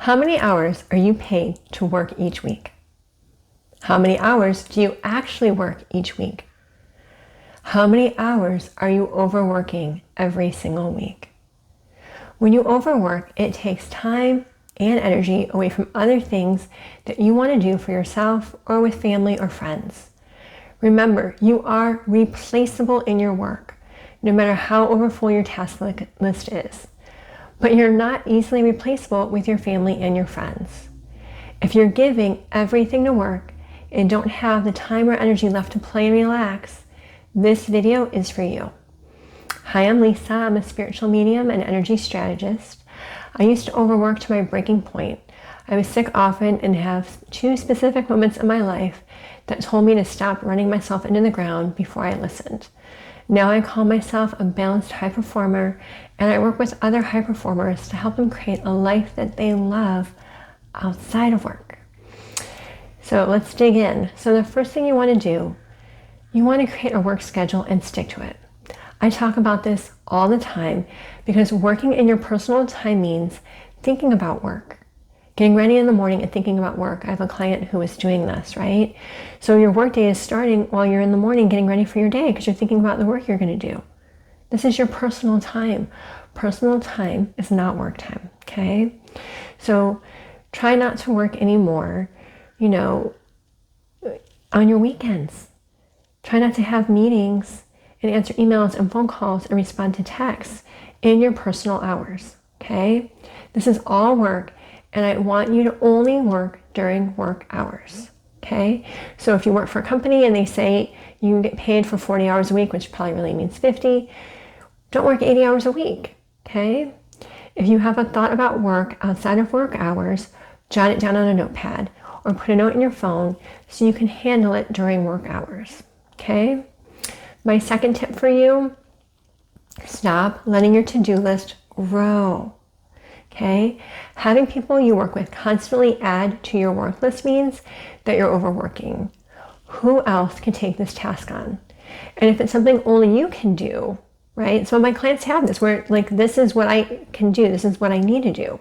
How many hours are you paid to work each week? How many hours do you actually work each week? How many hours are you overworking every single week? When you overwork, it takes time and energy away from other things that you want to do for yourself or with family or friends. Remember, you are replaceable in your work, no matter how overfull your task list is. But you're not easily replaceable with your family and your friends. If you're giving everything to work and don't have the time or energy left to play and relax, this video is for you. Hi, I'm Lisa. I'm a spiritual medium and energy strategist. I used to overwork to my breaking point. I was sick often and have two specific moments in my life that told me to stop running myself into the ground before I listened. Now I call myself a balanced high performer, and I work with other high performers to help them create a life that they love outside of work. So let's dig in. So the first thing you want to do, you want to create a work schedule and stick to it. I talk about this all the time because working in your personal time means thinking about work. Getting ready in the morning and thinking about work. I have a client who is doing this, right? So your work day is starting while you're in the morning getting ready for your day because you're thinking about the work you're going to do. This is your personal time. Personal time is not work time, okay? So try not to work anymore, on your weekends. Try not to have meetings and answer emails and phone calls and respond to texts in your personal hours, okay? This is all work, and I want you to only work during work hours, okay? So if you work for a company and they say you get paid for 40 hours a week, which probably really means 50, don't work 80 hours a week, okay? If you have a thought about work outside of work hours, jot it down on a notepad or put a note in your phone so you can handle it during work hours, okay? My second tip for you, stop letting your to-do list grow. Okay? Having people you work with constantly add to your work list means that you're overworking. Who else can take this task on? And if it's something only you can do, right? Some of my clients have this where this is what I can do. This is what I need to do.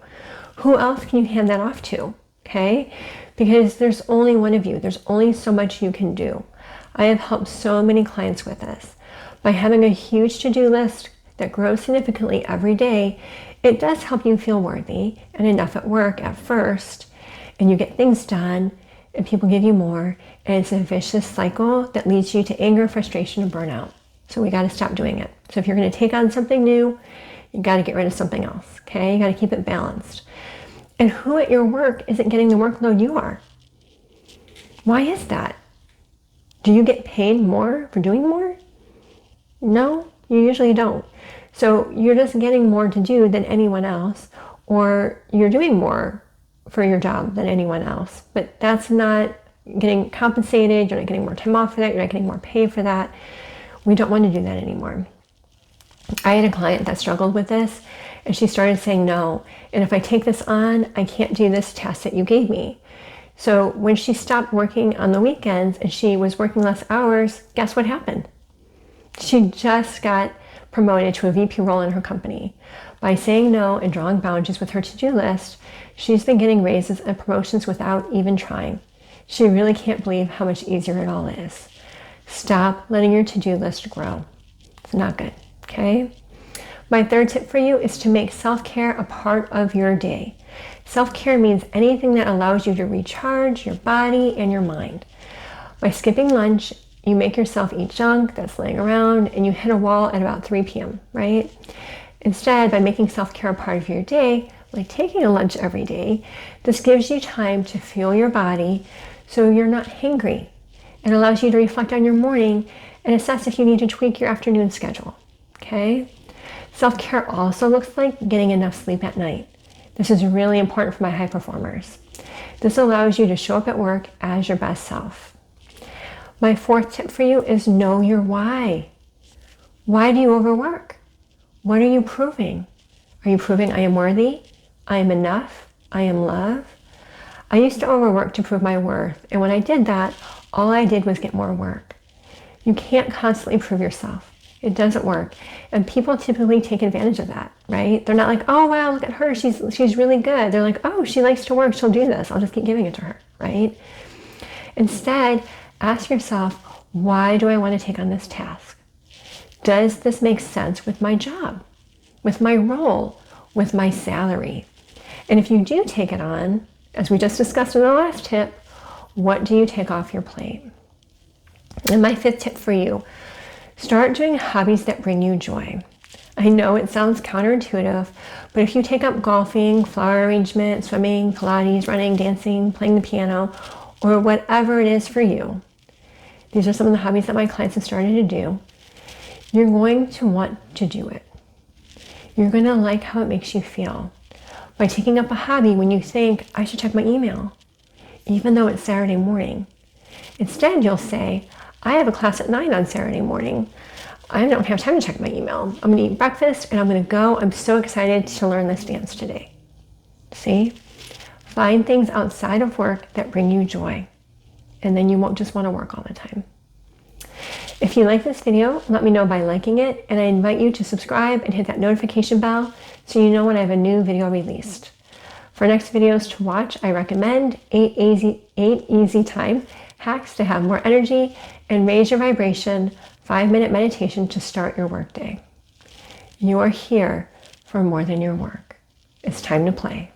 Who else can you hand that off to? Okay? Because there's only one of you. There's only so much you can do. I have helped so many clients with this. By having a huge to-do list that grows significantly every day, it does help you feel worthy and enough at work at first, and you get things done, and people give you more, and it's a vicious cycle that leads you to anger, frustration, and burnout. So we got to stop doing it. So if you're going to take on something new, you got to get rid of something else, okay? You got to keep it balanced. And who at your work isn't getting the workload you are? Why is that? Do you get paid more for doing more? No, you usually don't. So you're just getting more to do than anyone else, or you're doing more for your job than anyone else. But that's not getting compensated. You're not getting more time off for that. You're not getting more pay for that. We don't want to do that anymore. I had a client that struggled with this, and she started saying no. And if I take this on, I can't do this task that you gave me. So when she stopped working on the weekends and she was working less hours, guess what happened? She just got promoted to a VP role in her company. By saying no and drawing boundaries with her to-do list, she's been getting raises and promotions without even trying. She really can't believe how much easier it all is. Stop letting your to-do list grow. It's not good, okay? My third tip for you is to make self-care a part of your day. Self-care means anything that allows you to recharge your body and your mind. By skipping lunch, you make yourself eat junk that's laying around and you hit a wall at about 3 p.m., right? Instead, by making self-care a part of your day, like taking a lunch every day, this gives you time to fuel your body so you're not hangry. It allows you to reflect on your morning and assess if you need to tweak your afternoon schedule, okay? Self-care also looks like getting enough sleep at night. This is really important for my high performers. This allows you to show up at work as your best self. My fourth tip for you is know your why. Why do you overwork? What are you proving? Are you proving I am worthy? I am enough? I am love? I used to overwork to prove my worth, and when I did that, all I did was get more work. You can't constantly prove yourself. It doesn't work. And people typically take advantage of that, right? They're not like, oh, wow, look at her. She's really good. They're like, oh, she likes to work. She'll do this. I'll just keep giving it to her, right? Instead, ask yourself, why do I want to take on this task? Does this make sense with my job, with my role, with my salary? And if you do take it on, as we just discussed in the last tip, what do you take off your plate? And my 5th tip for you, start doing hobbies that bring you joy. I know it sounds counterintuitive, but if you take up golfing, flower arrangement, swimming, Pilates, running, dancing, playing the piano, or whatever it is for you, these are some of the hobbies that my clients have started to do, you're going to want to do it. You're going to like how it makes you feel. By taking up a hobby when you think, I should check my email, even though it's Saturday morning. Instead, you'll say, I have a class at 9 on Saturday morning. I don't have time to check my email. I'm going to eat breakfast and I'm going to go. I'm so excited to learn this dance today. See? Find things outside of work that bring you joy. And then you won't just want to work all the time. If you like this video, let me know by liking it. And I invite you to subscribe and hit that notification bell so you know when I have a new video released. For next videos to watch, I recommend 8 easy time hacks to have more energy and raise your vibration, 5-minute meditation to start your workday. You are here for more than your work. It's time to play.